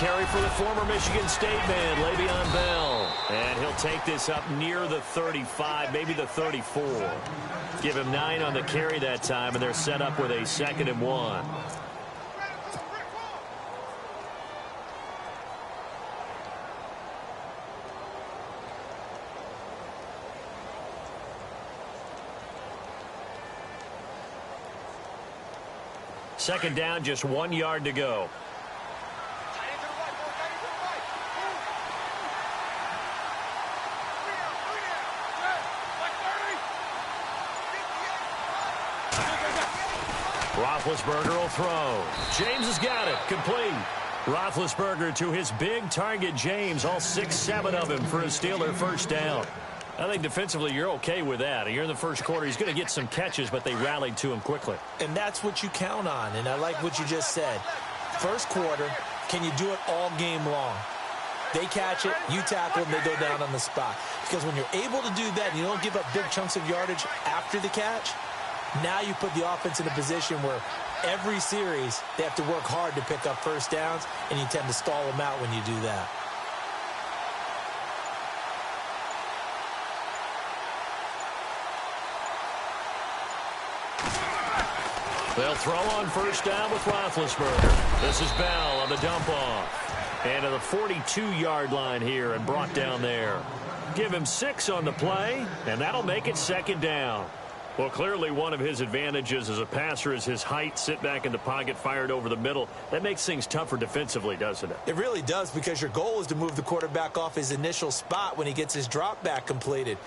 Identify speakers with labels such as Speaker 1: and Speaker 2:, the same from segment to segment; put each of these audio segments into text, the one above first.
Speaker 1: carry for the former Michigan State man, Le'Veon Bell. And he'll take this up near the 35, maybe the 34. Give him 9 on the carry that time, and they're set up with a 2nd and 1. Second down, just 1 yard to go. Roethlisberger will throw. James has got it. Complete. Roethlisberger to his big target, James. All 6-7 of him for a Steeler first down. I think defensively you're okay with that. You're in the first quarter. He's going to get some catches, but they rallied to him quickly.
Speaker 2: And that's what you count on, and I like what you just said. First quarter, can you do it all game long? They catch it, you tackle, and they go down on the spot. Because when you're able to do that and you don't give up big chunks of yardage after the catch, now you put the offense in a position where every series they have to work hard to pick up first downs, and you tend to stall them out when you do that.
Speaker 1: They'll throw on first down with Roethlisberger. This is Bell on the dump off. And to the 42-yard line here and brought down there. Give him 6 on the play, and that'll make it 2nd down. Well, clearly one of his advantages as a passer is his height. Sit back in the pocket, fired over the middle. That makes things tougher defensively, doesn't it?
Speaker 2: It really does, because your goal is to move the quarterback off his initial spot when he gets his drop back completed.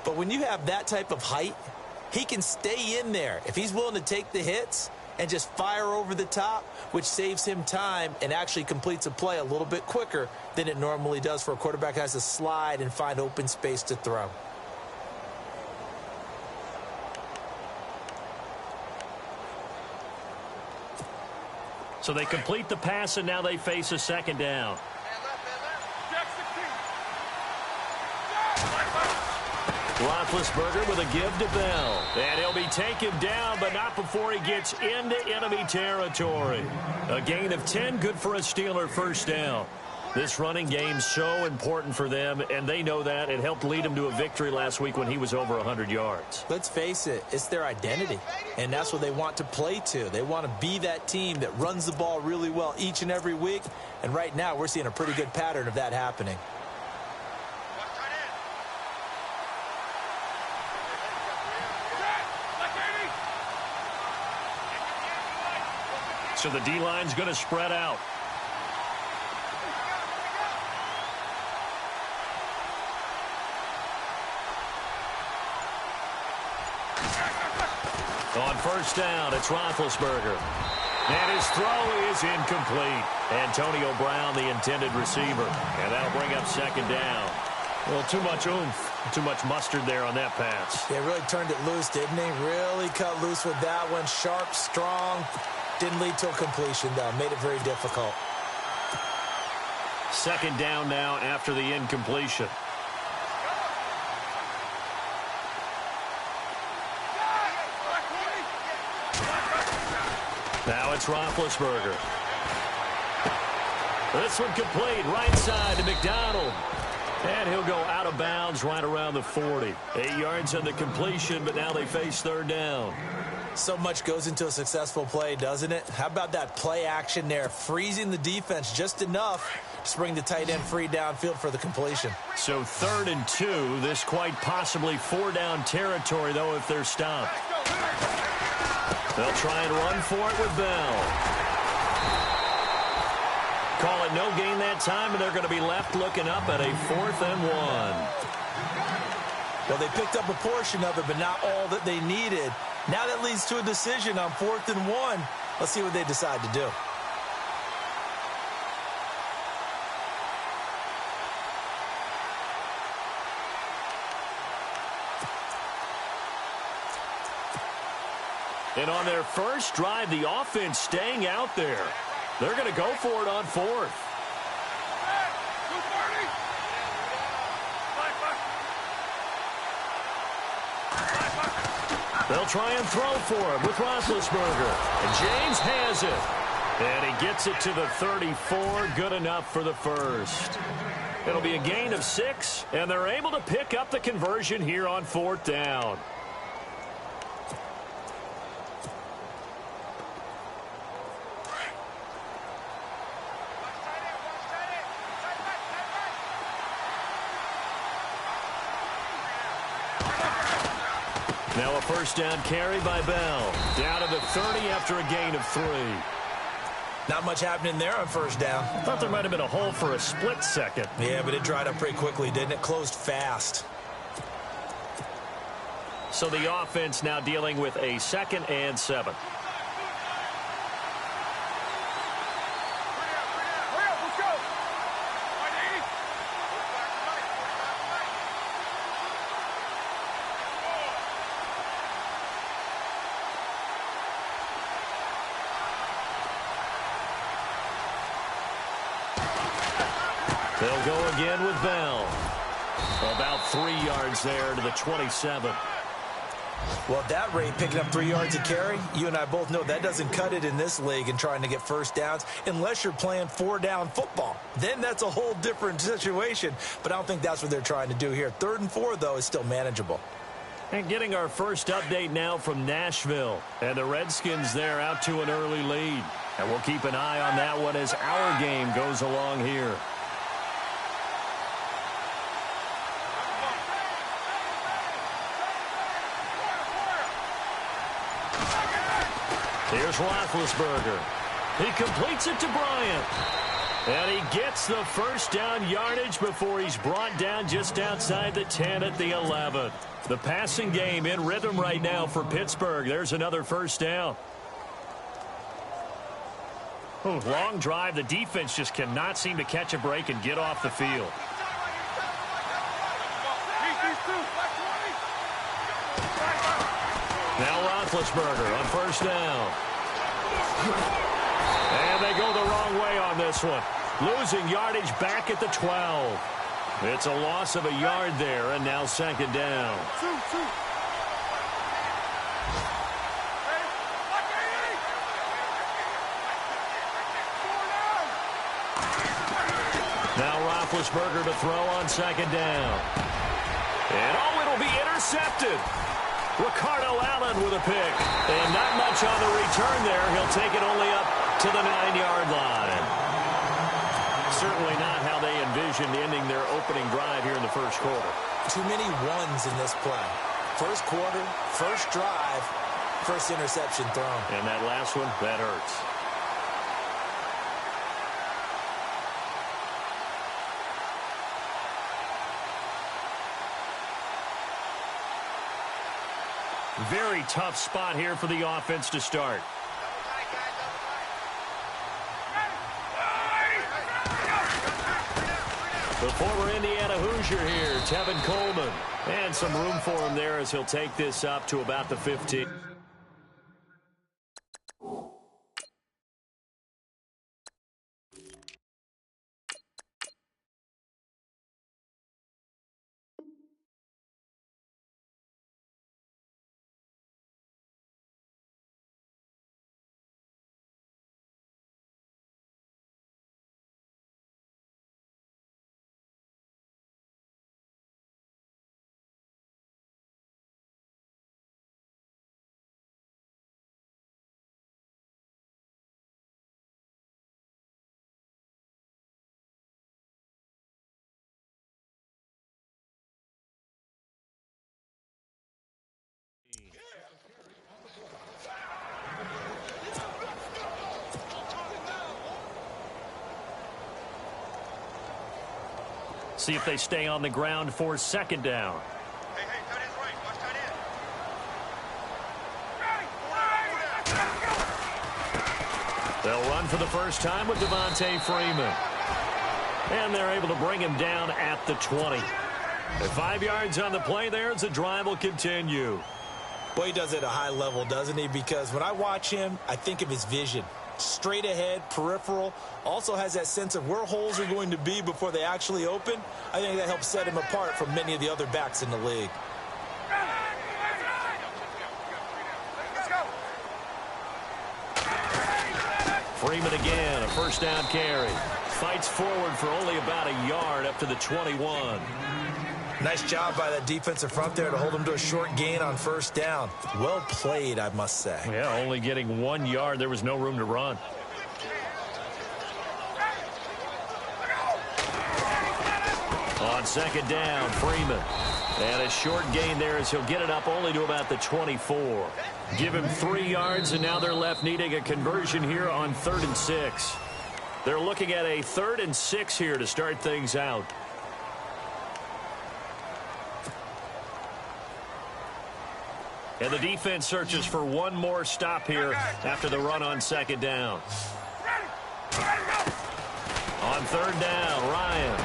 Speaker 2: But when you have that type of height, he can stay in there if he's willing to take the hits and just fire over the top, which saves him time and actually completes a play a little bit quicker than it normally does for a quarterback who has to slide and find open space to throw.
Speaker 1: So they complete the pass, and now they face a 2nd down. Roethlisberger with a give to Bell. And he'll be taken down, but not before he gets into enemy territory. A gain of 10, good for a Steeler first down. This running game's so important for them, and they know that. It helped lead them to a victory last week when he was over 100 yards.
Speaker 2: Let's face it, it's their identity, and that's what they want to play to. They want to be that team that runs the ball really well each and every week, and right now we're seeing a pretty good pattern of that happening.
Speaker 1: So the D-line's going to spread out. On first down, it's Roethlisberger. And his throw is incomplete. Antonio Brown, the intended receiver. And that'll bring up 2nd down. Well, too much oomph, too much mustard there on that pass.
Speaker 2: They really turned it loose, didn't they? Really cut loose with that one. Sharp, strong. Didn't lead to a completion, though. Made it very difficult.
Speaker 1: 2nd down now after the incompletion. Now it's Roethlisberger. This one complete, right side to McDonald. And he'll go out of bounds right around the 40. 8 yards on the completion, but now they face 3rd down.
Speaker 2: So much goes into a successful play, doesn't it? How about that play action there? Freezing the defense just enough to bring the tight end free downfield for the completion.
Speaker 1: So 3rd and 2. This quite possibly 4-down territory, though, if they're stopped. They'll try and run for it with Bell. Call it no gain that time, and they're going to be left looking up at a 4th and 1.
Speaker 2: Well, they picked up a portion of it, but not all that they needed. Now that leads to a decision on 4th and 1. Let's see what they decide to do.
Speaker 1: And on their first drive, the offense staying out there. They're going to go for it on 4th. They'll try and throw for him with Roethlisberger. And James has it. And he gets it to the 34. Good enough for the first. It'll be a gain of 6, and they're able to pick up the conversion here on 4th down. Now a first down carry by Bell. Down to the 30 after a gain of 3.
Speaker 2: Not much happening there on first down.
Speaker 1: Thought there might have been a hole for a split second.
Speaker 2: Yeah, but it dried up pretty quickly, didn't it? Closed fast.
Speaker 1: So the offense now dealing with a 2nd and 7. They'll go again with Bell. About 3 yards there to the 27.
Speaker 2: Well, at that rate, picking up 3 yards a carry, you and I both know that doesn't cut it in this league and trying to get first downs unless you're playing 4-down football. Then that's a whole different situation, but I don't think that's what they're trying to do here. 3rd and 4, though, is still manageable.
Speaker 1: And getting our first update now from Nashville. And the Redskins there out to an early lead. And we'll keep an eye on that one as our game goes along here. Here's Roethlisberger. He completes it to Bryant. And he gets the first down yardage before he's brought down just outside the 10 at the 11. The passing game in rhythm right now for Pittsburgh. There's another first down. Long drive. The defense just cannot seem to catch a break and get off the field. Now Roethlisberger on first down. And they go the wrong way on this one. Losing yardage back at the 12. It's a loss of a yard there, and now 2nd down. Now Roethlisberger to throw on 2nd down. And it'll be intercepted. Ricardo Allen with a pick. And not much on the return there. He'll take it only up to the 9-yard line. Certainly not how they envisioned ending their opening drive here in the first quarter.
Speaker 2: Too many ones in this play. First quarter, first drive, first interception thrown.
Speaker 1: And that last one, that hurts. Very tough spot here for the offense to start. The former Indiana Hoosier here, Tevin Coleman. And some room for him there as he'll take this up to about the 15. See if they stay on the ground for 2nd down.
Speaker 3: Hey, tight end's right. Watch tight end.
Speaker 1: They'll run for the first time with Devontae Freeman. And they're able to bring him down at the 20. At 5 yards on the play there as the drive will continue.
Speaker 2: Well, he does it at a high level, doesn't he? Because when I watch him, I think of his vision. Straight ahead, peripheral, also has that sense of where holes are going to be before they actually open. I think that helps set him apart from many of the other backs in the league.
Speaker 1: Freeman again, a first down carry. Fights forward for only about a yard up to the 21.
Speaker 2: Nice job by that defensive front there to hold him to a short gain on first down. Well played, I must say.
Speaker 1: Yeah, only getting 1 yard. There was no room to run. On second down, Freeman. And a short gain there as he'll get it up only to about the 24. Give him 3 yards, and now they're left needing a conversion here on 3rd and 6. They're looking at a 3rd and 6 here to start things out. And the defense searches for one more stop here after the run on second down. On 3rd down, Ryan.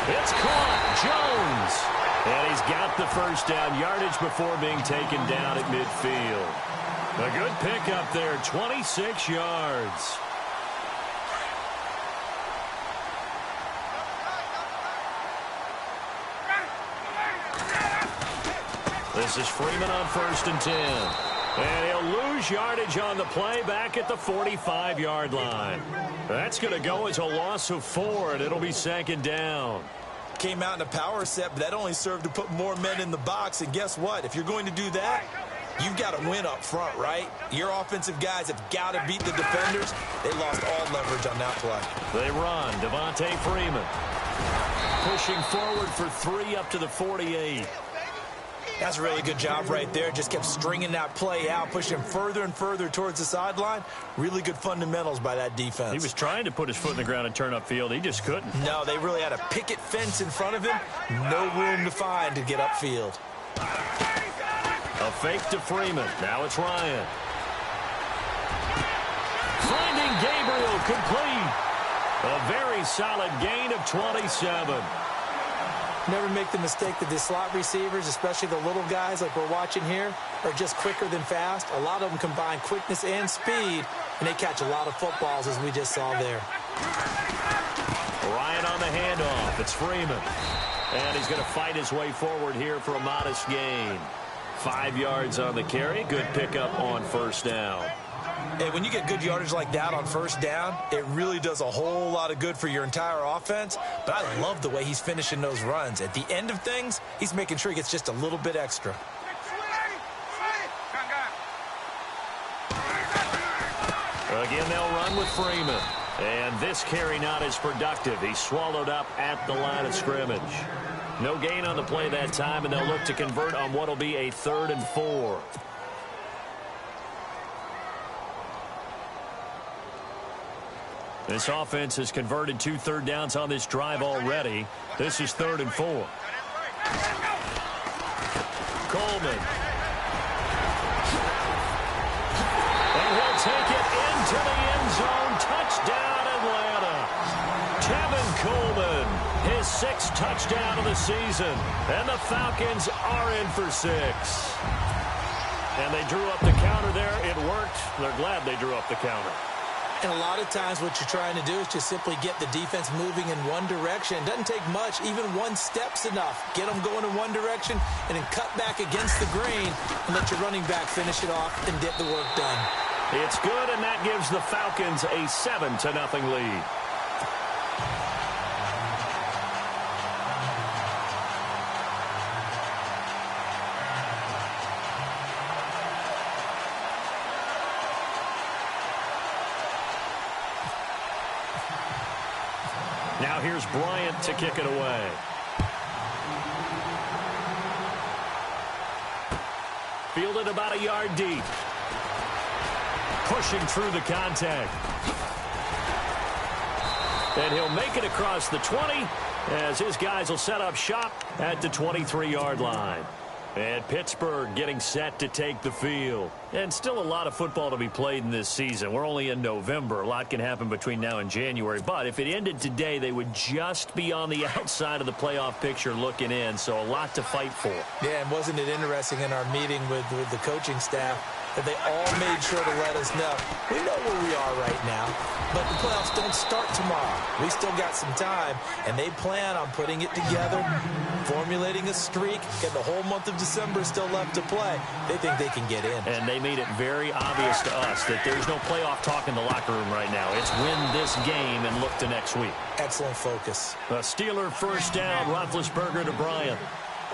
Speaker 1: It's caught. Jones. And he's got the first down yardage before being taken down at midfield. A good pickup there, 26 yards. This is Freeman on 1st and 10. And he'll lose yardage on the play back at the 45-yard line. That's going to go as a loss of 4, and it'll be 2nd down.
Speaker 2: Came out in a power set, but that only served to put more men in the box. And guess what? If you're going to do that, you've got to win up front, right? Your offensive guys have got to beat the defenders. They lost all leverage on that play.
Speaker 1: They run. Devontae Freeman pushing forward for 3 up to the 48.
Speaker 2: That's a really good job right there. Just kept stringing that play out, pushing further and further towards the sideline. Really good fundamentals by that defense.
Speaker 1: He was trying to put his foot in the ground and turn upfield. He just couldn't.
Speaker 2: No, they really had a picket fence in front of him. No room to find to get upfield.
Speaker 1: A fake to Freeman. Now it's Ryan. Finding Gabriel complete. A very solid gain of 27.
Speaker 2: Never make the mistake that the slot receivers, especially the little guys like we're watching here, are just quicker than fast. A lot of them combine quickness and speed, and they catch a lot of footballs, as we just saw there.
Speaker 1: Ryan on the handoff. It's Freeman. And he's going to fight his way forward here for a modest gain. 5 yards on the carry. Good pickup on first down.
Speaker 2: Hey, when you get good yardage like that on first down, it really does a whole lot of good for your entire offense. But I love the way he's finishing those runs. At the end of things, he's making sure he gets just a little bit extra.
Speaker 1: Again, they'll run with Freeman. And this carry not as productive. He's swallowed up at the line of scrimmage. No gain on the play that time, and they'll look to convert on what will be a 3rd and 4. This offense has converted 2 third downs on this drive already. This is 3rd and 4. Coleman. And he'll take it into the end zone. Touchdown, Atlanta. Tevin Coleman, his 6th touchdown of the season. And the Falcons are in for 6. And they drew up the counter there. It worked. They're glad they drew up the counter.
Speaker 2: And a lot of times what you're trying to do is just simply get the defense moving in one direction. It doesn't take much. Even one step's enough. Get them going in one direction and then cut back against the grain and let your running back finish it off and get the work done.
Speaker 1: It's good, and that gives the Falcons a 7-0 lead. Now here's Bryant to kick it away. Fielded about a yard deep. Pushing through the contact. And he'll make it across the 20 as his guys will set up shop at the 23-yard line. And Pittsburgh getting set to take the field. And still a lot of football to be played in this season. We're only in November. A lot can happen between now and January. But if it ended today, they would just be on the outside of the playoff picture looking in. So a lot to fight for.
Speaker 2: Yeah, and wasn't it interesting in our meeting with the coaching staff that they all made sure to let us know. We know where we are right now, but the playoffs don't start tomorrow. We still got some time, and they plan on putting it together, formulating a streak, get the whole month of December still left to play. They think they can get in.
Speaker 1: And they made it very obvious to us that there's no playoff talk in the locker room right now. It's win this game and look to next week.
Speaker 2: Excellent focus.
Speaker 1: A Steeler first down, Roethlisberger to Bryant.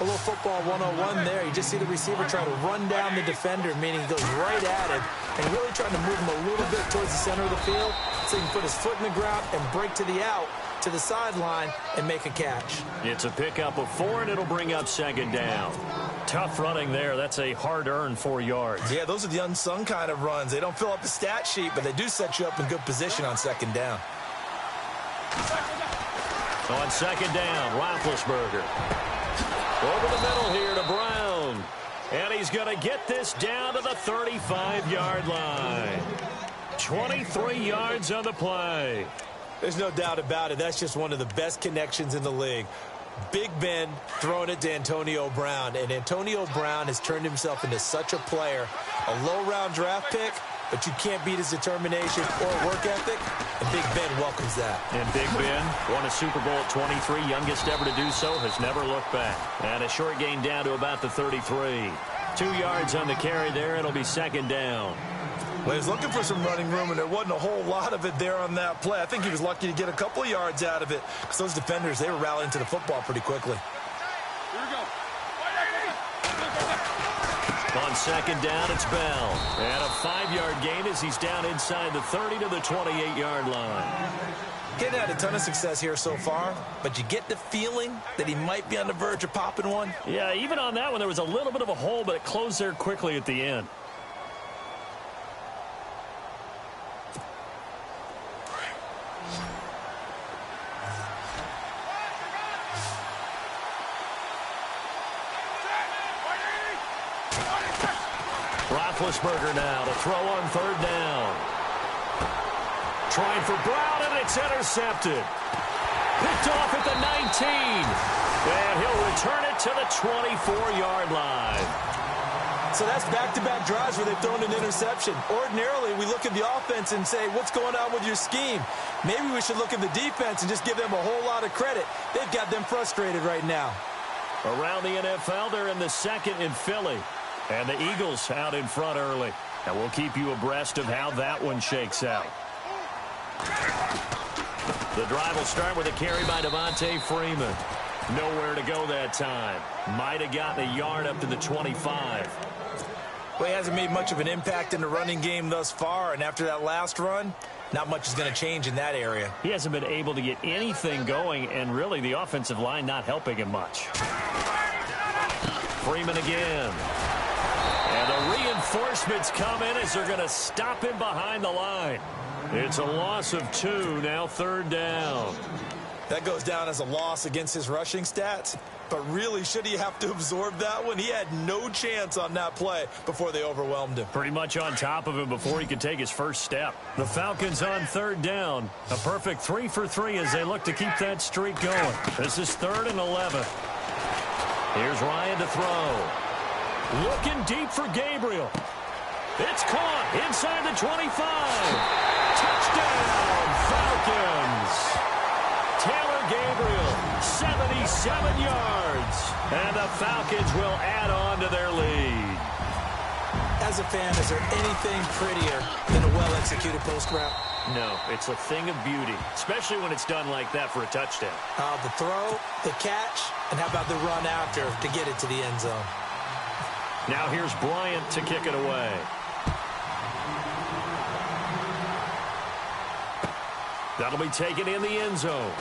Speaker 2: A little football 101 there. You just see the receiver try to run down the defender, meaning he goes right at him and really trying to move him a little bit towards the center of the field so he can put his foot in the ground and break to the out, to the sideline, and make a catch.
Speaker 1: It's a pickup of 4, and it'll bring up second down. Tough running there. That's a hard-earned 4 yards.
Speaker 2: Yeah, those are the unsung kind of runs. They don't fill up the stat sheet, but they do set you up in good position on second down.
Speaker 1: On second down, Roethlisberger. Over the middle here to Brown. And he's going to get this down to the 35-yard line. 23 yards on the play.
Speaker 2: There's no doubt about it. That's just one of the best connections in the league. Big Ben throwing it to Antonio Brown. And Antonio Brown has turned himself into such a player. A low-round draft pick, but you can't beat his determination or work ethic. And Big Ben welcomes that.
Speaker 1: And Big Ben won a Super Bowl at 23, youngest ever to do so, has never looked back. And a short gain down to about the 33. 2 yards on the carry there. It'll be second down.
Speaker 2: Well, he was looking for some running room, and there wasn't a whole lot of it there on that play. I think he was lucky to get a couple of yards out of it because those defenders, they were rallying to the football pretty quickly.
Speaker 3: Here we go.
Speaker 1: On second down, it's Bell. And a 5-yard gain as he's down inside the 30 to the 28-yard line.
Speaker 2: He hadn't had a ton of success here so far, but you get the feeling that he might be on the verge of popping one.
Speaker 1: Yeah, even on that one, there was a little bit of a hole, but it closed there quickly at the end. Roethlisberger now to throw on third down. Trying for Brown, and it's intercepted. Picked off at the 19. And he'll return it to the 24-yard line.
Speaker 2: So that's back-to-back drives where they've thrown an interception. Ordinarily, we look at the offense and say, what's going on with your scheme? Maybe we should look at the defense and just give them a whole lot of credit. They've got them frustrated right now.
Speaker 1: Around the NFL, they're in the second in Philly. And the Eagles out in front early. And we'll keep you abreast of how that one shakes out. The drive will start with a carry by Devontae Freeman. Nowhere to go that time. Might have gotten a yard up to the 25.
Speaker 2: Well, he hasn't made much of an impact in the running game thus far. And after that last run, not much is going to change in that area.
Speaker 1: He hasn't been able to get anything going. And really, the offensive line not helping him much. Freeman again. And the reinforcements come in as they're going to stop him behind the line. It's a loss of 2, now third down.
Speaker 2: That goes down as a loss against his rushing stats. But really, should he have to absorb that one? He had no chance on that play before they overwhelmed him.
Speaker 1: Pretty much on top of him before he could take his first step. The Falcons on third down. A perfect 3 for 3 as they look to keep that streak going. This is 3rd and 11. Here's Ryan to throw. Looking deep for Gabriel. It's caught inside the 25. Touchdown, Falcons. Taylor Gabriel, 77 yards. And the Falcons will add on to their lead.
Speaker 2: As a fan, is there anything prettier than a well-executed post route?
Speaker 1: No, it's a thing of beauty, especially when it's done like that for a touchdown.
Speaker 2: The throw, the catch, and how about the run after to get it to the end zone?
Speaker 1: Now here's Bryant to kick it away. That'll be taken in the end zone.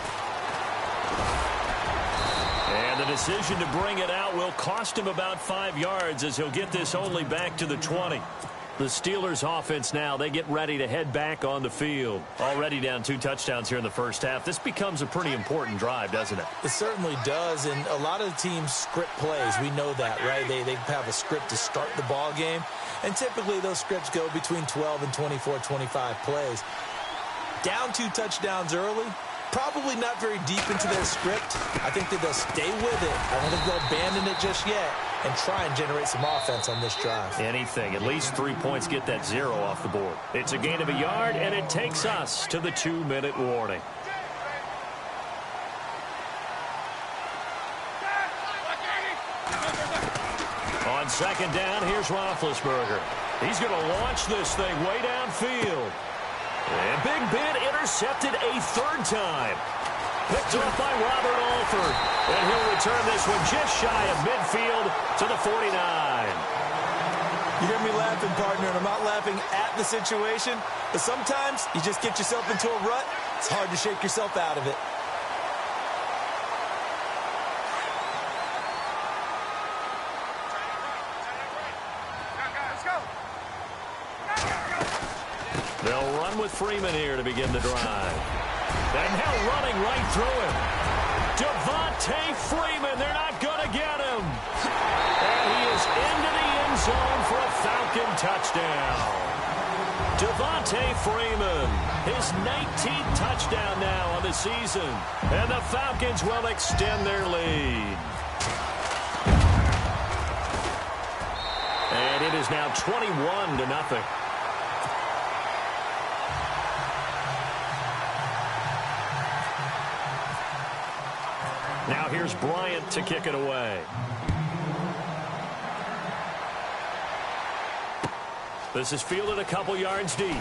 Speaker 1: And the decision to bring it out will cost him about 5 yards as he'll get this only back to the 20. The Steelers offense now, they get ready to head back on the field. Already down 2 touchdowns here in the first half. This becomes a pretty important drive, doesn't it?
Speaker 2: It certainly does, and a lot of the teams script plays. We know that, right? They have a script to start the ball game, and typically those scripts go between 12 and 24, 25 plays. Down 2 touchdowns early, probably not very deep into their script. I think that they'll stay with it. I don't think they'll abandon it just yet and try and generate some offense on this drive.
Speaker 1: Anything. At least 3 points get that 0 off the board. It's a gain of a yard, and it takes us to the 2-minute warning. On second down, here's Roethlisberger. He's going to launch this thing way downfield. And Big Ben intercepted a third time. Picked off by Robert Alford. And he'll return this one just shy of midfield to the 49.
Speaker 2: You hear me laughing, partner, and I'm not laughing at the situation, but sometimes you just get yourself into a rut. It's hard to shake yourself out of it.
Speaker 1: They'll run with Freeman here to begin the drive. And now running right through him. Devontae Freeman, they're not going to get him. And he is into the end zone for a Falcon touchdown. Devontae Freeman, his 19th touchdown now on the season. And the Falcons will extend their lead. And it is now 21-0. Now here's Bryant to kick it away. This is fielded a couple yards deep.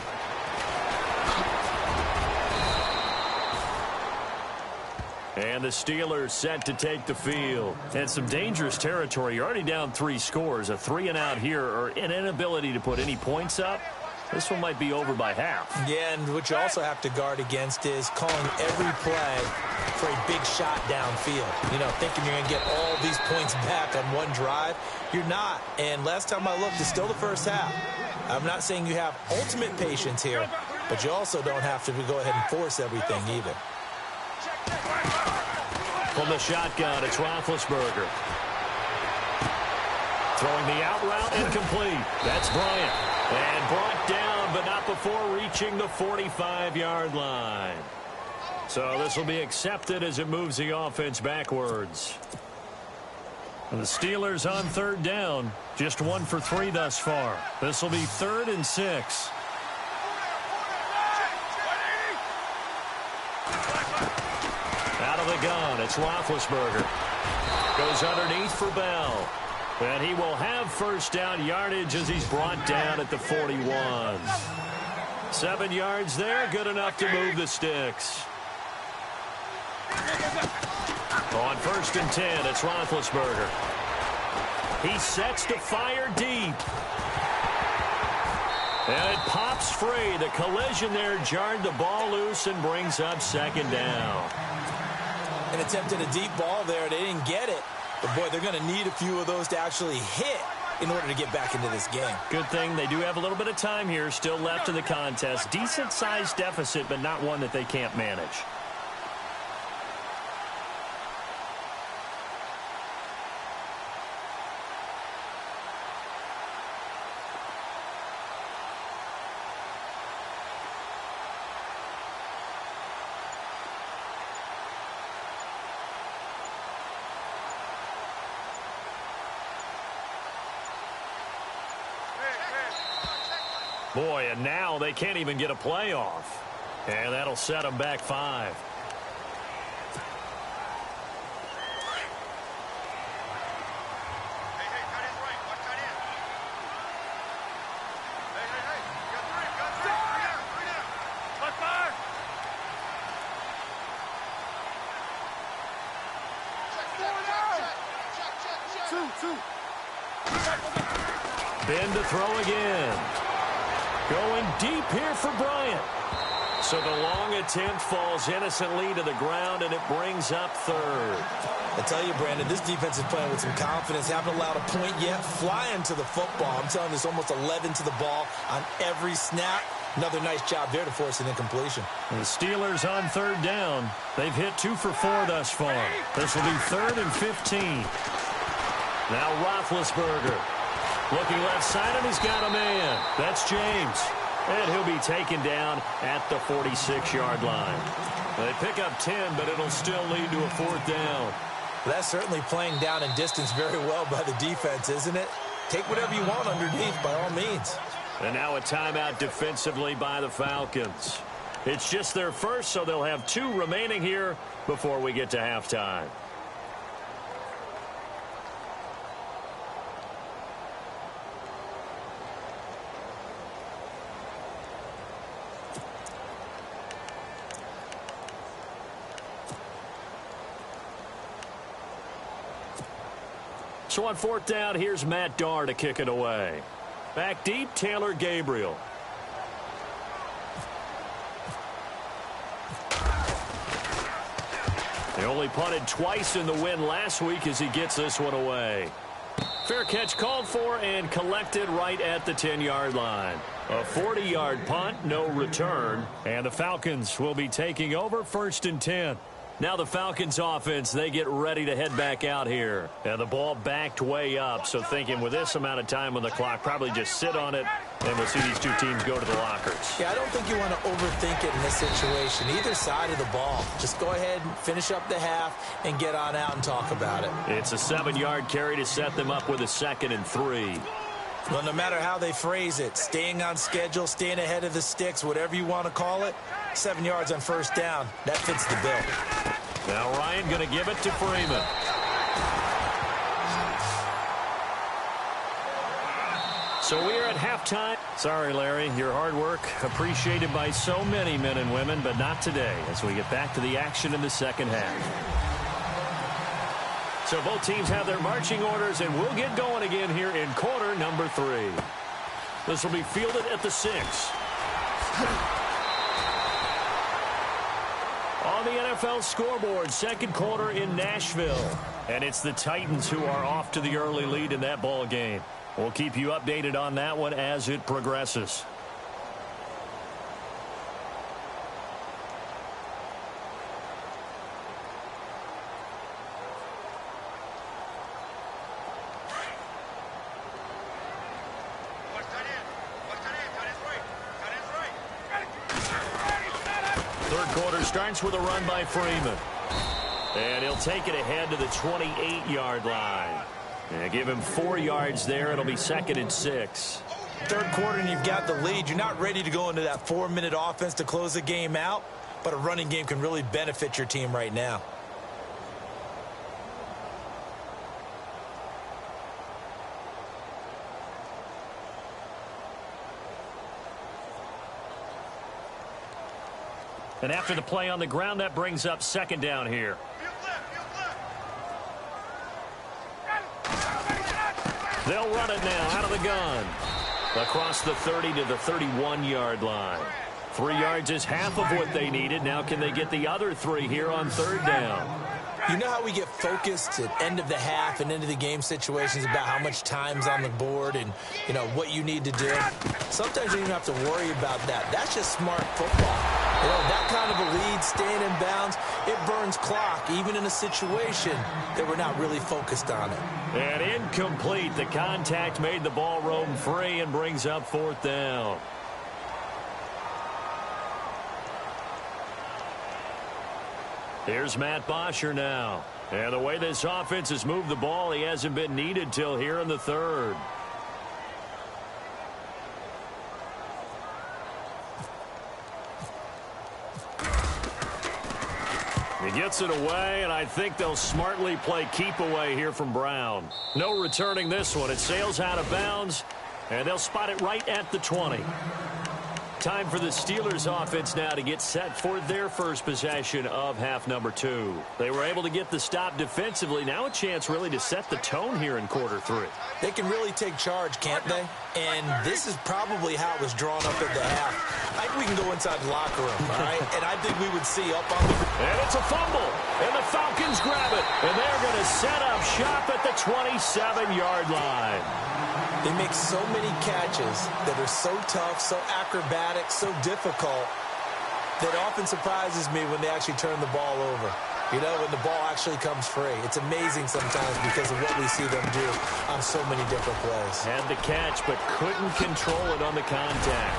Speaker 1: And the Steelers set to take the field. And some dangerous territory. You're already down 3 scores. A 3-and-out here or an inability to put any points up. This one might be over by half. Yeah, and what you also have to guard against is calling every play for a big shot downfield. You know, thinking you're going to get all these points back on one drive. You're not. And last time I looked, it's still the first half. I'm not saying you have ultimate patience here, but you also don't have to go ahead and force everything either. From the shotgun, it's Roethlisberger. Throwing the out route, incomplete. That's Bryant. And brought down, but not before reaching the 45-yard line. So this will be accepted as it moves the offense backwards. And the Steelers on third down. Just 1 for 3 thus far. This will be 3rd and 6. Out of the gun, it's Roethlisberger. Goes underneath for Bell. And he will have first down yardage as he's brought down at the 41. 7 yards there, good enough to move the sticks. On 1st and 10, it's Roethlisberger. He sets to fire deep. And it pops free. The collision there jarred the ball loose and brings up 2nd down.
Speaker 2: An attempt at a deep ball there. They didn't get it. But, boy, they're going to need a few of those to actually hit in order to get back into this game.
Speaker 1: Good thing they do have a little bit of time here still left in the contest. Decent-sized deficit, but not one that they can't manage. Boy, and now they can't even get a playoff. And that'll set them back 5. Ben to throw again. Going deep here for Bryant. So the long attempt falls innocently to the ground, and it brings up 3rd.
Speaker 2: I tell you, Brandon, this defense is playing with some confidence. Haven't allowed a point yet. Flying to the football. I'm telling you, it's almost 11 to the ball on every snap. Another nice job there to force an incompletion.
Speaker 1: The Steelers on 3rd down. They've hit 2 for 4 thus far. This will be 3rd and 15. Now Roethlisberger. Looking left side, and he's got a man. That's James. And he'll be taken down at the 46-yard line. They pick up 10, but it'll still lead to a 4th down.
Speaker 2: That's certainly playing down in distance very well by the defense, isn't it? Take whatever you want underneath, by all means.
Speaker 1: And now a timeout defensively by the Falcons. It's just their first, so they'll have 2 remaining here before we get to halftime. So on fourth down, here's Matt Darr to kick it away. Back deep, Taylor Gabriel. He only punted twice in the win last week as he gets this one away. Fair catch called for and collected right at the 10-yard line. A 40-yard punt, no return. And the Falcons will be taking over 1st and 10. Now the Falcons offense, they get ready to head back out here. And the ball backed way up, so thinking with this amount of time on the clock, probably just sit on it, and we'll see these two teams go to the lockers.
Speaker 2: Yeah, I don't think you want to overthink it in this situation. Either side of the ball. Just go ahead and finish up the half and get on out and talk about it.
Speaker 1: It's a 7-yard carry to set them up with a 2nd and 3.
Speaker 2: Well, no matter how they phrase it, staying on schedule, staying ahead of the sticks, whatever you want to call it, 7 yards on 1st down, that fits the bill.
Speaker 1: Now Ryan going to give it to Freeman. So we are at halftime. Sorry, Larry, your hard work appreciated by so many men and women, but not today as we get back to the action in the second half. So both teams have their marching orders, and we'll get going again here in quarter number 3. This will be fielded at the 6. On the NFL scoreboard, 2nd quarter in Nashville. And it's the Titans who are off to the early lead in that ball game. We'll keep you updated on that one as it progresses. Starts with a run by Freeman. And he'll take it ahead to the 28-yard line. And give him 4 yards there. It'll be 2nd and 6.
Speaker 2: 3rd quarter and you've got the lead. You're not ready to go into that 4-minute offense to close the game out, but a running game can really benefit your team right now.
Speaker 1: And after the play on the ground, that brings up 2nd down here. They'll run it now out of the gun. Across the 30 to the 31-yard line. 3 yards is half of what they needed. Now can they get the other 3 here on 3rd down?
Speaker 2: You know how we get focused at end of the half and into the game situations about how much time's on the board and, you know, what you need to do? Sometimes you don't even have to worry about that. That's just smart football. You know, that kind of a lead, staying in bounds, it burns clock, even in a situation that we're not really focused on it.
Speaker 1: And incomplete. The contact made the ball roam free and brings up 4th down. Here's Matt Bosher now. And the way this offense has moved the ball, he hasn't been needed till here in the 3rd. He gets it away, and I think they'll smartly play keep away here from Brown. No returning this one. It sails out of bounds, and they'll spot it right at the 20. Time for the Steelers offense now to get set for their first possession of half number 2. They were able to get the stop defensively. Now a chance really to set the tone here in quarter 3.
Speaker 2: They can really take charge, can't they? And this is probably how it was drawn up at the half. I think we can go inside the locker room, all right? And I think we would see up on the...
Speaker 1: And it's a fumble. And the Falcons grab it. And they're going to set up shop at the 27-yard line.
Speaker 2: They make so many catches that are so tough, so acrobatic, so difficult, that often surprises me when they actually turn the ball over. You know, when the ball actually comes free. It's amazing sometimes because of what we see them do on so many different plays.
Speaker 1: Had the catch, but couldn't control it on the contact.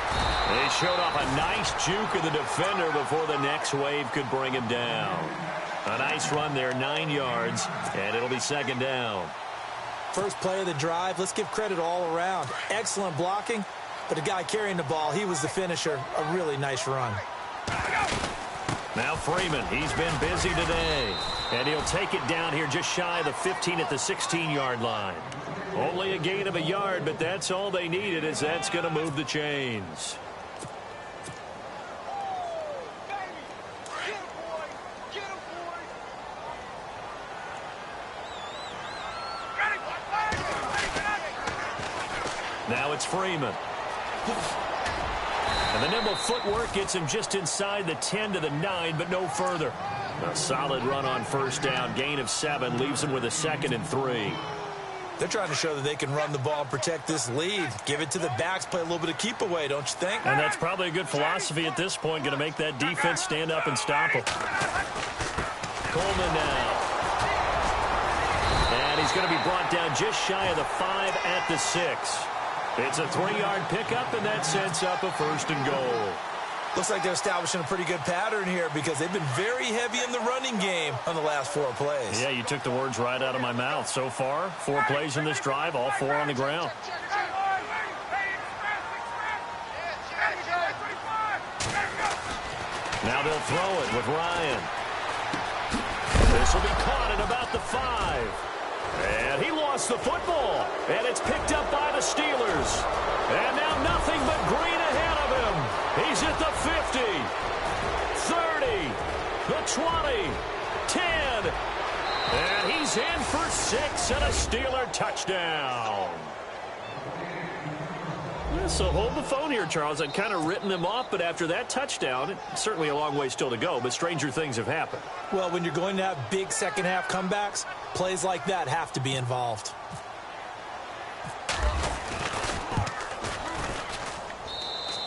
Speaker 1: They showed off a nice juke of the defender before the next wave could bring him down. A nice run there, 9 yards, and it'll be 2nd down.
Speaker 2: First play of the drive, let's give credit all around. Excellent blocking, but the guy carrying the ball, he was the finisher. A really nice run.
Speaker 1: Now Freeman, he's been busy today. And he'll take it down here just shy of the 15 at the 16-yard line. Only a gain of a yard, but that's all they needed, as that's going to move the chains. Now it's Freeman. And the nimble footwork gets him just inside the 10 to the 9, but no further. A solid run on first down. Gain of 7 leaves him with a 2nd and 3.
Speaker 2: They're trying to show that they can run the ball and protect this lead. Give it to the backs, play a little bit of keep away, don't you think?
Speaker 1: And that's probably a good philosophy at this point. Going to make that defense stand up and stop him. Coleman now. And he's going to be brought down just shy of the 5 at the 6. It's a 3-yard pickup, and that sets up a 1st and goal.
Speaker 2: Looks like they're establishing a pretty good pattern here because they've been very heavy in the running game on the last 4 plays.
Speaker 1: Yeah, you took the words right out of my mouth. So far, 4 plays in this drive, all 4 on the ground. Now they'll throw it with Ryan. This will be caught at about the 5. And he lost the football. And it's picked up by the Steelers. And now nothing but green ahead of him. He's at the 50, 30, the 20, 10. And he's in for 6 and a Steeler touchdown. So hold the phone here, Charles. I'd kind of written them off, but after that touchdown, it's certainly a long way still to go, but stranger things have happened.
Speaker 2: Well, when you're going to have big second-half comebacks, plays like that have to be involved.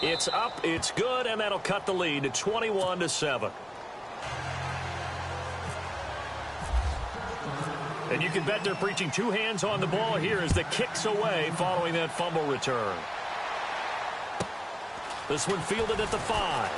Speaker 1: It's up, it's good, and that'll cut the lead to 21-7. And you can bet they're preaching 2 hands on the ball here as the kick's away following that fumble return. This one fielded at the 5.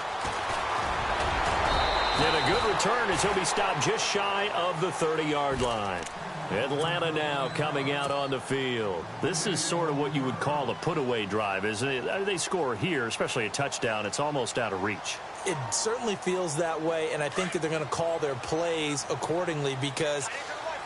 Speaker 1: And a good return as he'll be stopped just shy of the 30-yard line. Atlanta now coming out on the field. This is sort of what you would call a put-away drive, isn't it? They score here, especially a touchdown. It's almost out of reach.
Speaker 2: It certainly feels that way, and I think that they're going to call their plays accordingly because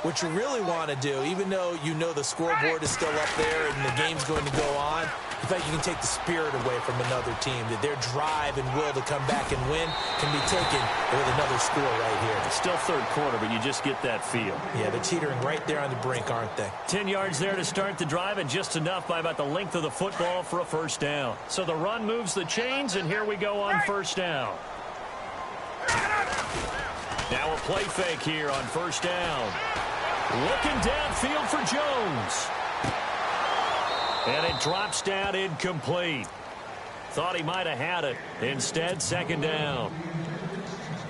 Speaker 2: what you really want to do, even though you know the scoreboard is still up there and the game's going to go on, in fact, you can take the spirit away from another team, that their drive and will to come back and win can be taken with another score right here.
Speaker 1: It's still third quarter, but you just get that feel.
Speaker 2: Yeah, they're teetering right there on the brink, aren't they?
Speaker 1: 10 yards there to start the drive, and just enough by about the length of the football for a first down. So the run moves the chains, and here we go on first down. Now a play fake here on first down. Looking downfield for Jones. And it drops down incomplete. Thought he might have had it. Instead, second down.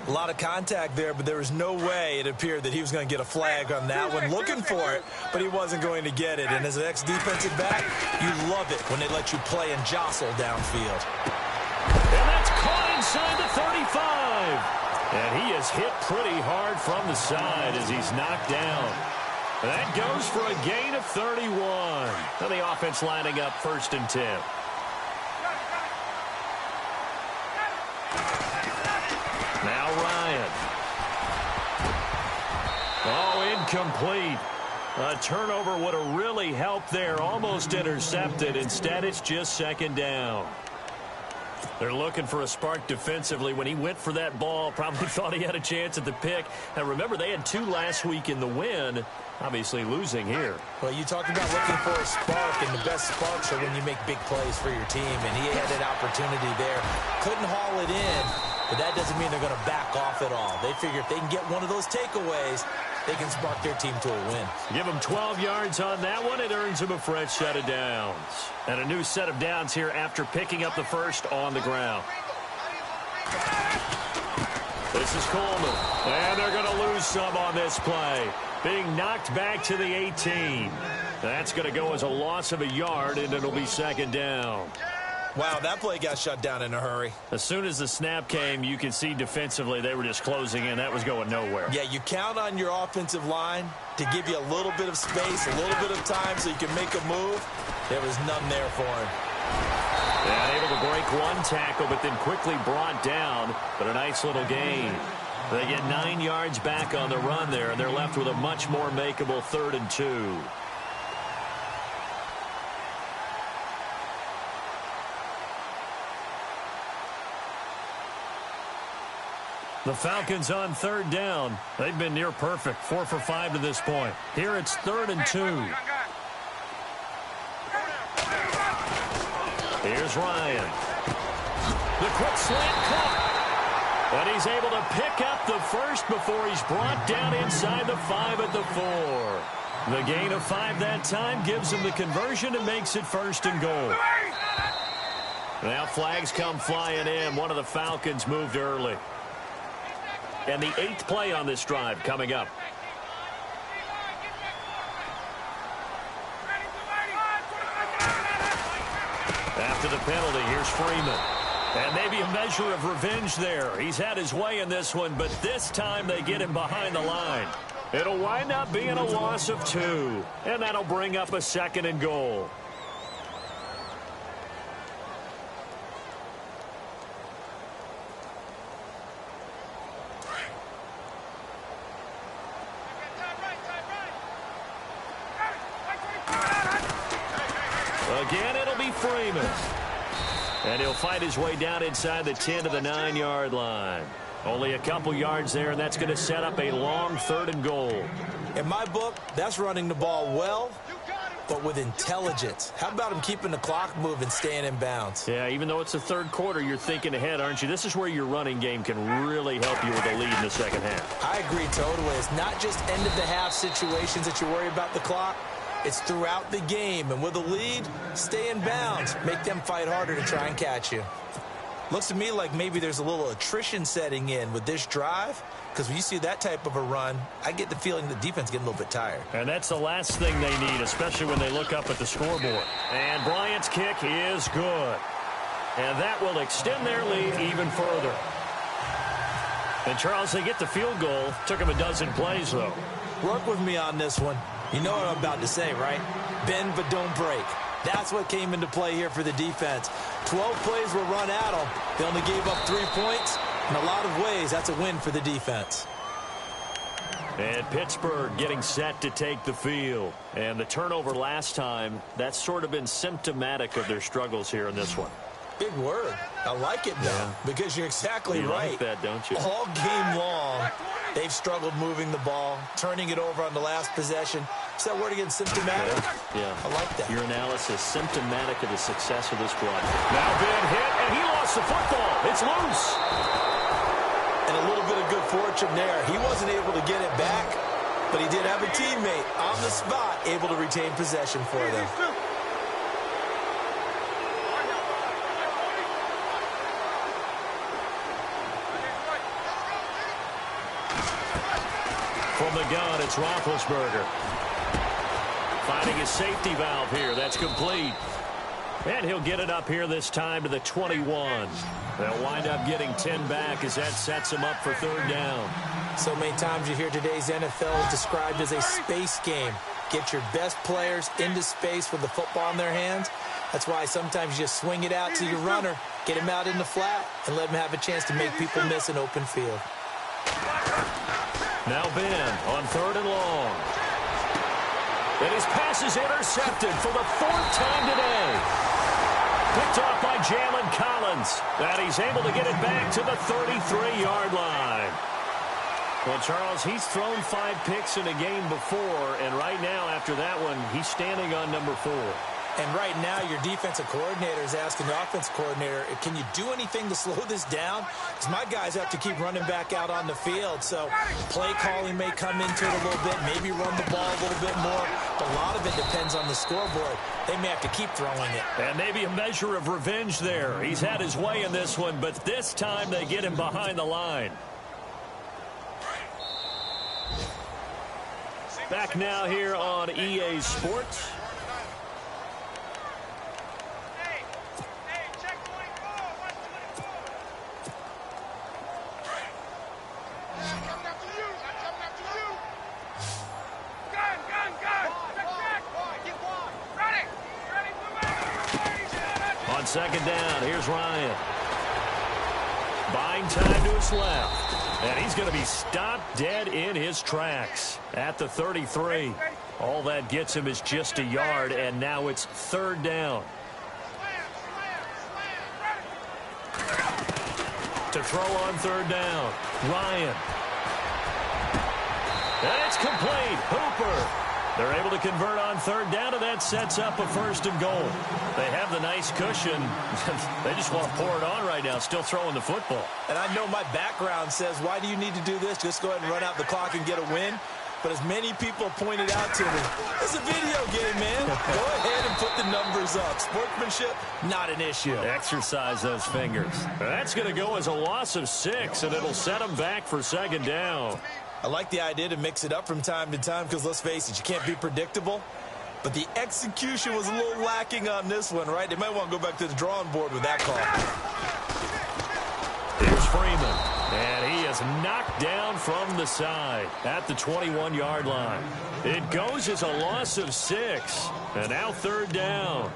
Speaker 2: A lot of contact there, but there was no way it appeared that he was going to get a flag on that one. Looking for it, but he wasn't going to get it. And as an ex-defensive back, you love it when they let you play and jostle downfield.
Speaker 1: And that's caught inside the 35. And he is hit pretty hard from the side as he's knocked down. That goes for a gain of 31. And the offense lining up 1st and 10. Now Ryan. Oh, incomplete. A turnover would have really helped there. Almost intercepted. Instead, it's just second down. They're looking for a spark defensively. When he went for that ball, probably thought he had a chance at the pick. And remember, they had 2 last week in the win. Obviously losing here.
Speaker 2: Well, you talked about looking for a spark, and the best sparks are when you make big plays for your team. And he had an opportunity there. Couldn't haul it in, but that doesn't mean they're going to back off at all. They figure if they can get one of those takeaways, they can spark their team to a win.
Speaker 1: Give them 12 yards on that one. It earns them a fresh set of downs. And a new set of downs here after picking up the first on the ground. This is Coleman. And they're going to lose some on this play. Being knocked back to the 18. That's going to go as a loss of a yard, and it'll be second down.
Speaker 2: Wow, that play got shut down in a hurry.
Speaker 1: As soon as the snap came, you could see defensively they were just closing in. That was going nowhere.
Speaker 2: Yeah, you count on your offensive line to give you a little bit of space, a little bit of time so you can make a move. There was none there for him.
Speaker 1: Yeah, able to break one tackle, but then quickly brought down. But a nice little gain. They get 9 yards back on the run there, and they're left with a much more makeable 3rd and 2. The Falcons on 3rd down. They've been near perfect, 4 for 5 to this point. Here it's 3rd and 2. Here's Ryan. The quick slant caught. And he's able to pick up the first before he's brought down inside the 5 at the 4. The gain of 5 that time gives him the conversion and makes it 1st and goal. Now flags come flying in. One of the Falcons moved early. And the 8th play on this drive coming up. After the penalty, here's Freeman. And maybe a measure of revenge there. He's had his way in this one, but this time they get him behind the line. It'll wind up being a loss of 2. And that'll bring up a 2nd and goal. Again, it'll be Freeman. And he'll fight his way down inside the 10 to the 9-yard line. Only a couple yards there, and that's going to set up a long 3rd and goal.
Speaker 2: In my book, that's running the ball well, but with intelligence. How about him keeping the clock moving, staying in bounds?
Speaker 1: Yeah, even though it's the 3rd quarter, you're thinking ahead, aren't you? This is where your running game can really help you with a lead in the 2nd half.
Speaker 2: I agree totally. It's not just end-of-the-half situations that you worry about the clock. It's throughout the game, and with a lead, stay in bounds. Make them fight harder to try and catch you. Looks to me like maybe there's a little attrition setting in with this drive, because when you see that type of a run, I get the feeling the defense getting a little bit tired.
Speaker 1: And that's the last thing they need, especially when they look up at the scoreboard. And Bryant's kick is good. And that will extend their lead even further. And, Charles, they get the field goal. Took them a dozen plays, though.
Speaker 2: Work with me on this one. You know what I'm about to say, right? Bend but don't break. That's what came into play here for the defense. 12 plays were run at them. They only gave up 3 points. In a lot of ways, that's a win for the defense.
Speaker 1: And Pittsburgh getting set to take the field. And the turnover last time, that's sort of been symptomatic of their struggles here in this one.
Speaker 2: Big word. I like it, though, because you're exactly right.
Speaker 1: You like that, don't you?
Speaker 2: All game long, they've struggled moving the ball, turning it over on the last possession. Is that word again, symptomatic?
Speaker 1: Yeah.
Speaker 2: I like that.
Speaker 1: Your analysis, symptomatic of the success of this play. Now Ben hit, and he lost the football. It's loose.
Speaker 2: And a little bit of good fortune there. He wasn't able to get it back, but he did have a teammate on the spot able to retain possession for them.
Speaker 1: From the gun, it's Roethlisberger. Finding his safety valve here. That's complete. And he'll get it up here this time to the 21. They'll wind up getting 10 back as that sets him up for 3rd down.
Speaker 2: So many times you hear today's NFL described as a space game. Get your best players into space with the football in their hands. That's why sometimes you just swing it out to your runner, get him out in the flat, and let him have a chance to make people miss an open field.
Speaker 1: Now Ben on 3rd and long. And his pass is intercepted for the 4th time today. Picked off by Jalen Collins. And he's able to get it back to the 33-yard line. Well, Charles, he's thrown 5 picks in a game before, and right now, after that one, he's standing on number 4.
Speaker 2: And right now, your defensive coordinator is asking the offensive coordinator, can you do anything to slow this down? Because my guys have to keep running back out on the field. So play calling may come into it a little bit, maybe run the ball a little bit more. But a lot of it depends on the scoreboard. They may have to keep throwing it.
Speaker 1: And maybe a measure of revenge there. He's had his way in this one, but this time they get him behind the line. Back now here on EA Sports. On 2nd down, here's Ryan. Buying time to his left. And he's going to be stopped dead in his tracks at the 33. All that gets him is just a yard, and now it's 3rd down. To throw on 3rd down, Ryan. And it's complete. Hooper. They're able to convert on third down, and that sets up a 1st and goal. They have the nice cushion. They just want to pour it on right now, still throwing the football.
Speaker 2: And I know my background says, why do you need to do this? Just go ahead and run out the clock and get a win. But as many people pointed out to me, it's a video game, man. Go ahead and put the numbers up. Sportsmanship, not an issue.
Speaker 1: Exercise those fingers. That's going to go as a loss of 6, and it'll set them back for 2nd down.
Speaker 2: I like the idea to mix it up from time to time because, let's face it, you can't be predictable. But the execution was a little lacking on this one, right? They might want to go back to the drawing board with that call.
Speaker 1: Here's Freeman, and he is knocked down from the side at the 21-yard line. It goes as a loss of 6, and now 3rd down.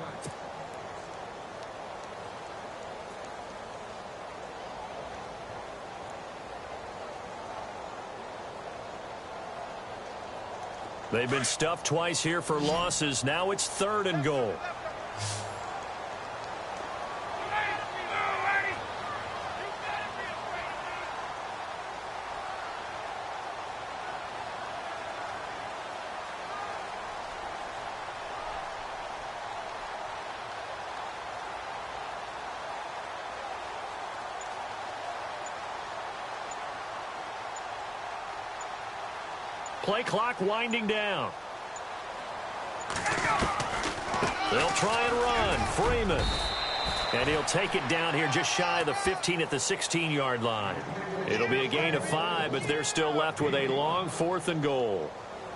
Speaker 1: They've been stuffed twice here for losses. Now it's 3rd and goal. Play clock winding down. They'll try and run. Freeman. And he'll take it down here just shy of the 15 at the 16-yard line. It'll be a gain of 5, but they're still left with a long 4th and goal.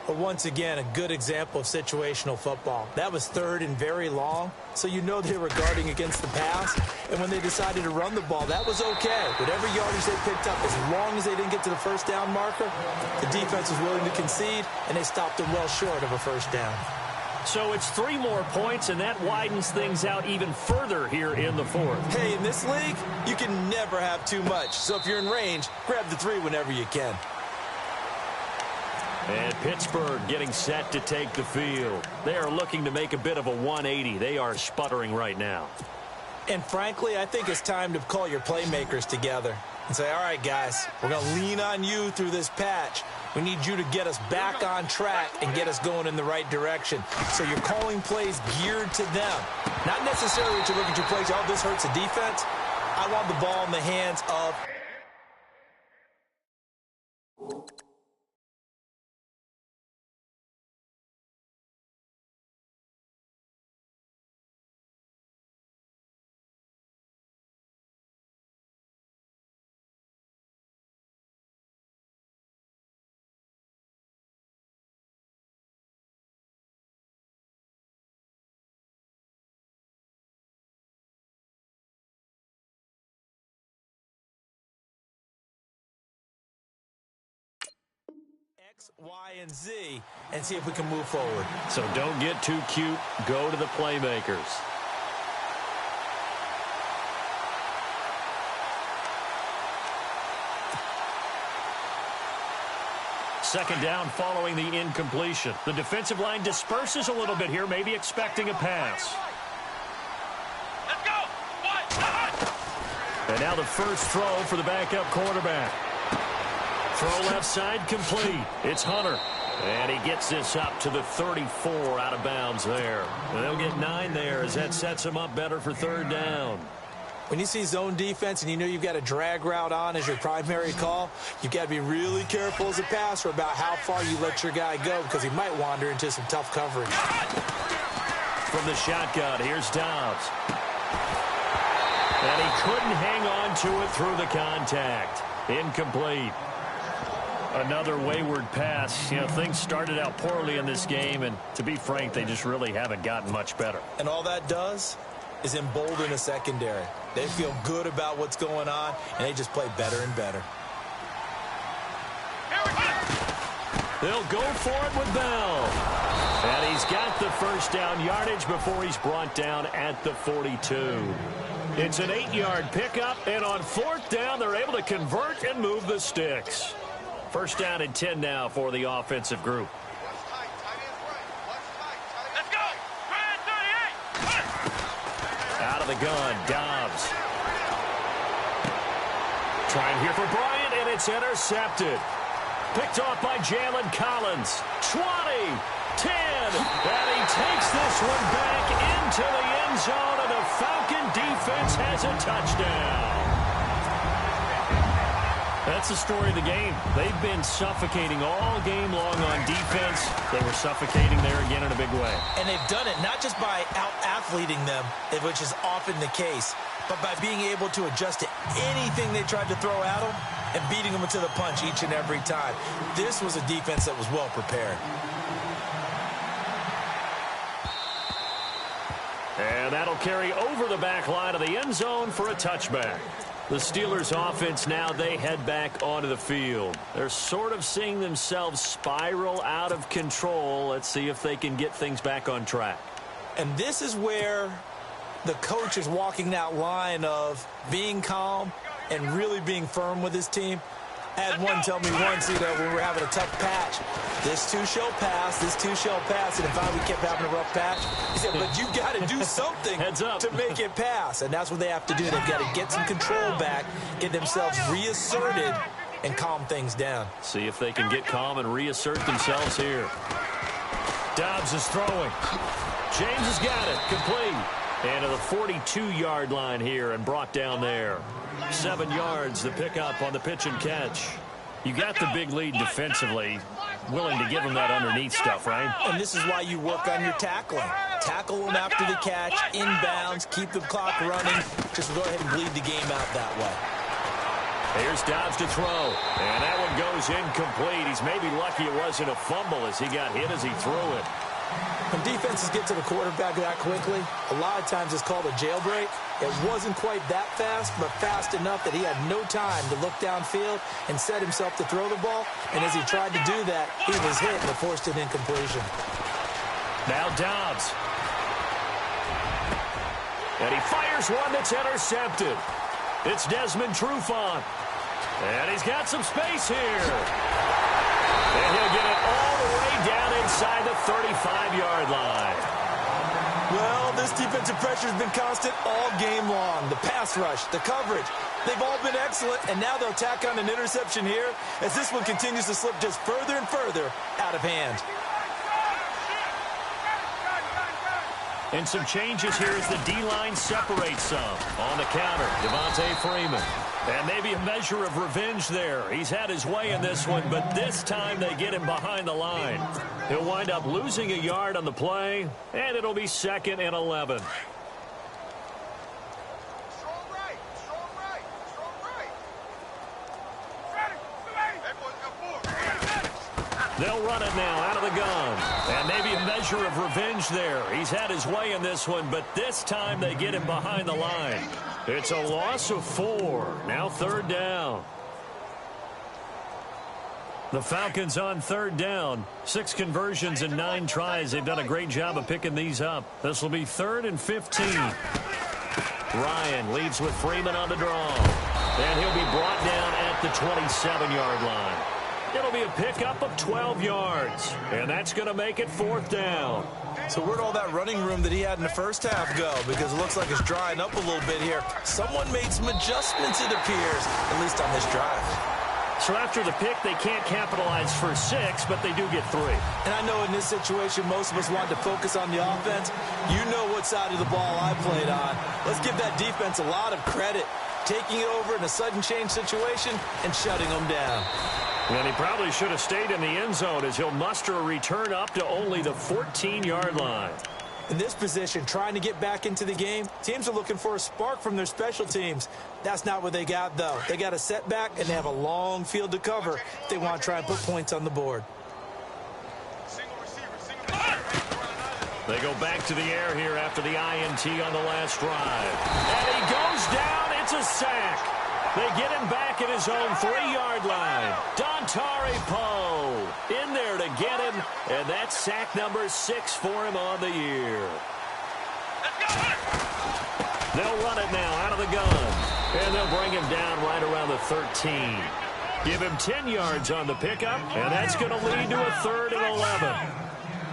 Speaker 2: But once again, a good example of situational football. That was 3rd and very long, so you know they were guarding against the pass. And when they decided to run the ball, that was okay. Whatever yardage they picked up, as long as they didn't get to the 1st down marker, the defense was willing to concede, and they stopped them well short of a 1st down.
Speaker 1: So it's 3 more points, and that widens things out even further here in the 4th.
Speaker 2: Hey, in this league, you can never have too much. So if you're in range, grab the 3 whenever you can.
Speaker 1: And Pittsburgh getting set to take the field. They are looking to make a bit of a 180. They are sputtering right now.
Speaker 2: And frankly, I think it's time to call your playmakers together and say, all right, guys, we're going to lean on you through this patch. We need you to get us back on track and get us going in the right direction. So you're calling plays geared to them. Not necessarily to look at your plays, oh, this hurts the defense. I want the ball in the hands of... X, Y, and Z, and see if we can move forward.
Speaker 1: So don't get too cute. Go to the playmakers. Second down following the incompletion. The defensive line disperses a little bit here, maybe expecting a pass.
Speaker 3: Let's go!
Speaker 1: And now the first throw for the backup quarterback. Throw left side complete. It's Hunter. And he gets this up to the 34 out of bounds there. And they'll get 9 there as that sets him up better for 3rd down.
Speaker 2: When you see zone defense and you know you've got a drag route on as your primary call, you've got to be really careful as a passer about how far you let your guy go because he might wander into some tough coverage.
Speaker 1: From the shotgun, here's Dobbs. And he couldn't hang on to it through the contact. Incomplete. Another wayward pass. You know, things started out poorly in this game, and to be frank, they just really haven't gotten much better.
Speaker 2: And all that does is embolden a secondary. They feel good about what's going on, and they just play better and better.
Speaker 1: They'll go for it with Bell. And he's got the first down yardage before he's brought down at the 42. It's an 8-yard pickup, and on 4th down, they're able to convert and move the sticks. First down and 10 now for the offensive group.
Speaker 3: Let's go!
Speaker 1: Out of the gun, Dobbs. Trying here for Bryant, and it's intercepted. Picked off by Jalen Collins. 20, 10. And he takes this one back into the end zone, and the Falcon defense has a touchdown. That's the story of the game. They've been suffocating all game long on defense. They were suffocating there again in a big way.
Speaker 2: And they've done it not just by out-athleting them, which is often the case, but by being able to adjust to anything they tried to throw at them and beating them into the punch each and every time. This was a defense that was well prepared.
Speaker 1: And that'll carry over the back line of the end zone for a touchback. The Steelers offense now, they head back onto the field. They're sort of seeing themselves spiral out of control. Let's see if they can get things back on track.
Speaker 2: And this is where the coach is walking that line of being calm and really being firm with his team. I had one tell me once, when we were having a tough patch, this too shall pass, this too shall pass, and if we kept having a rough patch, he said, but you got to do something to make it pass, and that's what they have to do. They've got to get some control back, get themselves reasserted, and calm things down.
Speaker 1: See if they can get calm and reassert themselves here. Dobbs is throwing. James has got it, complete. And to the 42-yard line here and brought down there. 7 yards, the pickup on the pitch and catch. You got the big lead defensively. Willing to give them that underneath stuff, right?
Speaker 2: And this is why you work on your tackling. Tackle them after the catch, inbounds, keep the clock running. Just go ahead and bleed the game out that way.
Speaker 1: Here's Dobbs to throw. And that one goes incomplete. He's maybe lucky it wasn't a fumble as he got hit as he threw it.
Speaker 2: When defenses get to the quarterback that quickly, a lot of times it's called a jailbreak. It wasn't quite that fast, but fast enough that he had no time to look downfield and set himself to throw the ball. And as he tried to do that, he was hit and forced an incompletion.
Speaker 1: Now Dobbs. And he fires one that's intercepted. It's Desmond Trufant. And he's got some space here. And he'll get it all the way down inside the 35-yard line.
Speaker 2: Well, this defensive pressure has been constant all game long. The pass rush, the coverage, they've all been excellent, and now they'll tack on an interception here as this one continues to slip just further and further out of hand.
Speaker 1: And some changes here as the D-line separates some. On the counter, Devontae Freeman. And maybe a measure of revenge there. He's had his way in this one, but this time they get him behind the line. He'll wind up losing a yard on the play, and it'll be 2nd and 11. They'll run it now out of the gun. And maybe a measure of revenge there. He's had his way in this one, but this time they get him behind the line. It's a loss of 4. Now 3rd down. The Falcons on 3rd down. 6 conversions and 9 tries. They've done a great job of picking these up. This will be 3rd and 15. Ryan leads with Freeman on the draw. And he'll be brought down at the 27-yard line. It'll be a pickup of 12 yards. And that's going to make it 4th down.
Speaker 2: So where'd all that running room that he had in the first half go? Because it looks like it's drying up a little bit here. Someone made some adjustments, it appears, at least on this drive.
Speaker 1: So after the pick, they can't capitalize for 6, but they do get 3.
Speaker 2: And I know in this situation, most of us wanted to focus on the offense. You know what side of the ball I played on. Let's give that defense a lot of credit. Taking it over in a sudden change situation and shutting them down.
Speaker 1: And he probably should have stayed in the end zone as he'll muster a return up to only the 14-yard line.
Speaker 2: In this position, trying to get back into the game, teams are looking for a spark from their special teams. That's not what they got, though. They got a setback, and they have a long field to cover if they want to try and put points on the board.
Speaker 1: They go back to the air here after the INT on the last drive. And he goes down. It's a sack. They get him back at his own 3-yard line. Dontari Poe in there to get him, and that's sack number 6 for him on the year. They'll run it now out of the gun, and they'll bring him down right around the 13. Give him 10 yards on the pickup, and that's going to lead to a 3rd and 11.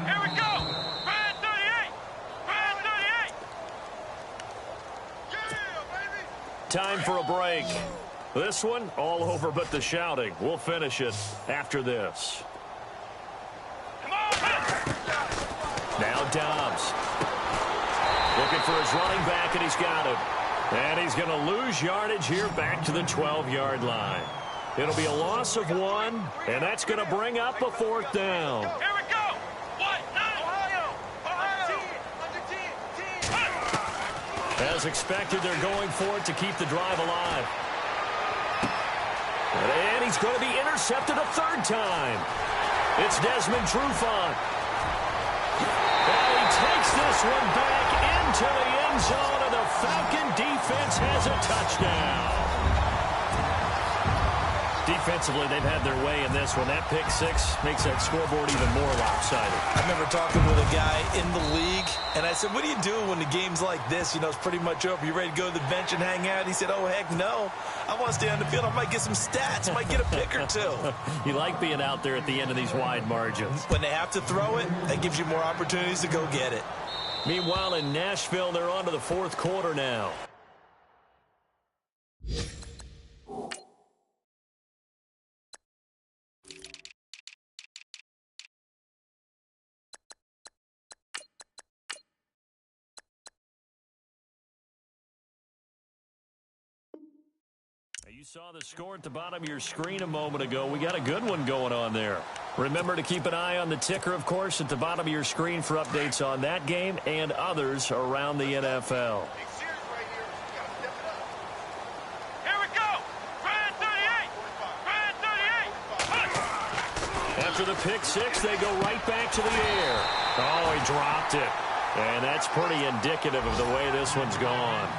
Speaker 3: Here we go. Bad 38. Bad 38. Yeah, baby.
Speaker 1: Time for a break. This one, all over but the shouting. We'll finish it after this.
Speaker 3: Come on.
Speaker 1: Dobbs. Looking for his running back, and he's got him. And he's going to lose yardage here back to the 12-yard line. It'll be a loss of 1, and that's going to bring up a 4th down.
Speaker 3: Here we go. 1-9. Ohio.
Speaker 1: As expected, they're going for it to keep the drive alive. And he's going to be intercepted a 3rd time. It's Desmond Trufant. And he takes this one back into the end zone, and the Falcon defense has a touchdown. Defensively, they've had their way in this one. That pick 6 makes that scoreboard even more lopsided.
Speaker 2: I remember talking with a guy in the league, and I said, what do you do when the game's like this? You know, it's pretty much over. You ready to go to the bench and hang out? He said, oh, heck no. I want to stay on the field. I might get some stats. I might get a pick or 2.
Speaker 1: You like being out there at the end of these wide margins.
Speaker 2: When they have to throw it, that gives you more opportunities to go get it.
Speaker 1: Meanwhile, in Nashville, they're on to the 4th quarter now. You saw the score at the bottom of your screen a moment ago. We got a good one going on there. Remember to keep an eye on the ticker, of course, at the bottom of your screen for updates on that game and others around the NFL.
Speaker 3: Here we go. Brand 38. Brand 38.
Speaker 1: After the pick 6, they go right back to the air. Oh, he dropped it. And that's pretty indicative of the way this one's gone.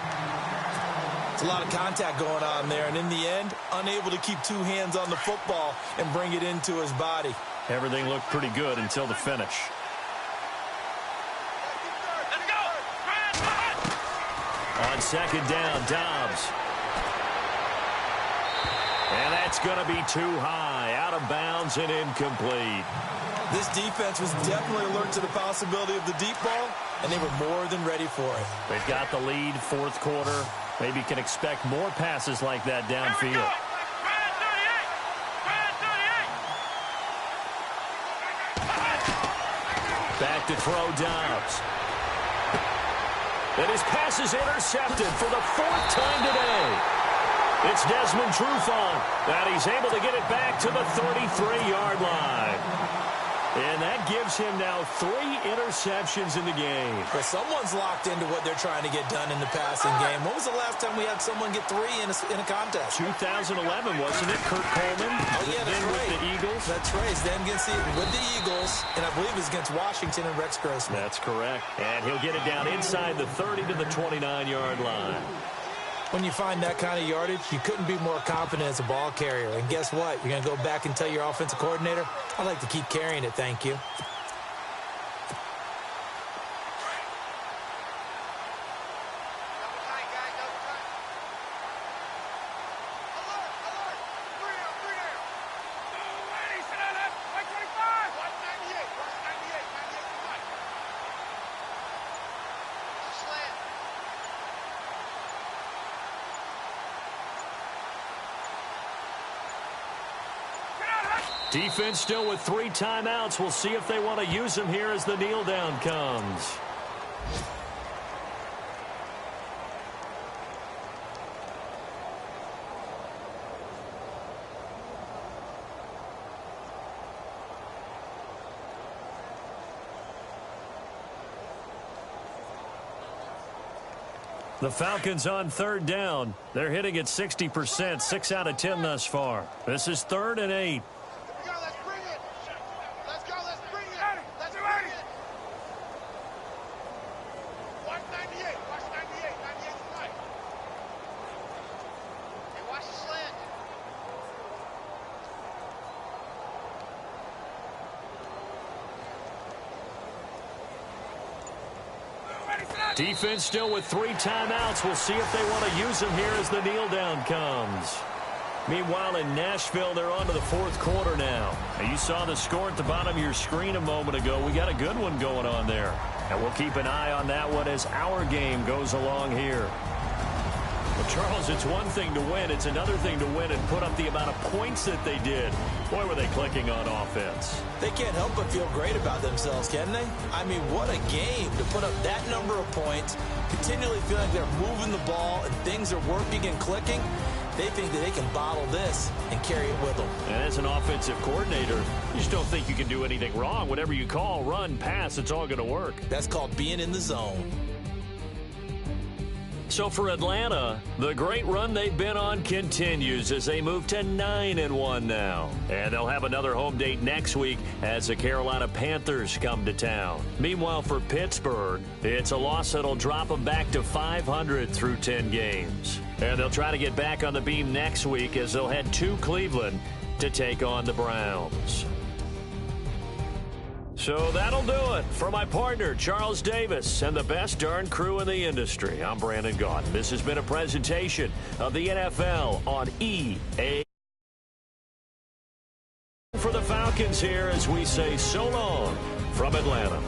Speaker 2: It's a lot of contact going on there, and in the end, unable to keep 2 hands on the football and bring it into his body.
Speaker 1: Everything looked pretty good until the finish.
Speaker 3: Let's go.
Speaker 1: On 2nd down, Dobbs. And that's going to be too high, out of bounds and incomplete.
Speaker 2: This defense was definitely alert to the possibility of the deep ball, and they were more than ready for it.
Speaker 1: They've got the lead, 4th quarter. Maybe can expect more passes like that downfield.
Speaker 3: Brand 38.
Speaker 1: Back to throw Dobbs. And his pass is intercepted for the 4th time today. It's Desmond Trufant, and he's able to get it back to the 33-yard line. And that gives him now 3 interceptions in the game.
Speaker 2: But someone's locked into what they're trying to get done in the passing game. When was the last time we had someone get 3 in a contest?
Speaker 1: 2011, wasn't it? Kurt Coleman.
Speaker 2: Oh, yeah, that's
Speaker 1: then
Speaker 2: right.
Speaker 1: with the Eagles.
Speaker 2: That's right. It's then with the Eagles, and I believe it was against Washington and Rex Grossman.
Speaker 1: That's correct. And he'll get it down inside the 30 to the 29-yard line.
Speaker 2: When you find that kind of yardage, you couldn't be more confident as a ball carrier. And guess what? You're going to go back and tell your offensive coordinator, I'd like to keep carrying it, thank you.
Speaker 1: Defense still with 3 timeouts. We'll see if they want to use them here as the kneel down comes. The Falcons on 3rd down. They're hitting at 60%, 6 out of 10 thus far. This is 3rd and 8. Defense still with 3 timeouts. We'll see if they want to use them here as the kneel down comes. Meanwhile, in Nashville, they're on to the 4th quarter now. You saw the score at the bottom of your screen a moment ago. We got a good one going on there. And we'll keep an eye on that one as our game goes along here. Well, Charles, it's one thing to win. It's another thing to win and put up the amount of points that they did. Boy, were they clicking on offense.
Speaker 2: They can't help but feel great about themselves, can they? I mean, what a game to put up that number of points, continually feel like they're moving the ball and things are working and clicking. They think that they can bottle this and carry it with them.
Speaker 1: And as an offensive coordinator, you just don't think you can do anything wrong. Whatever you call, run, pass, it's all going to work.
Speaker 2: That's called being in the zone.
Speaker 1: So for Atlanta, the great run they've been on continues as they move to 9-1 now. And they'll have another home date next week as the Carolina Panthers come to town. Meanwhile, for Pittsburgh, it's a loss that'll drop them back to 500 through 10 games. And they'll try to get back on the beam next week as they'll head to Cleveland to take on the Browns. So that'll do it for my partner, Charles Davis, and the best darn crew in the industry. I'm Brandon Gaudin. This has been a presentation of the NFL on EA. For the Falcons here as we say so long from Atlanta.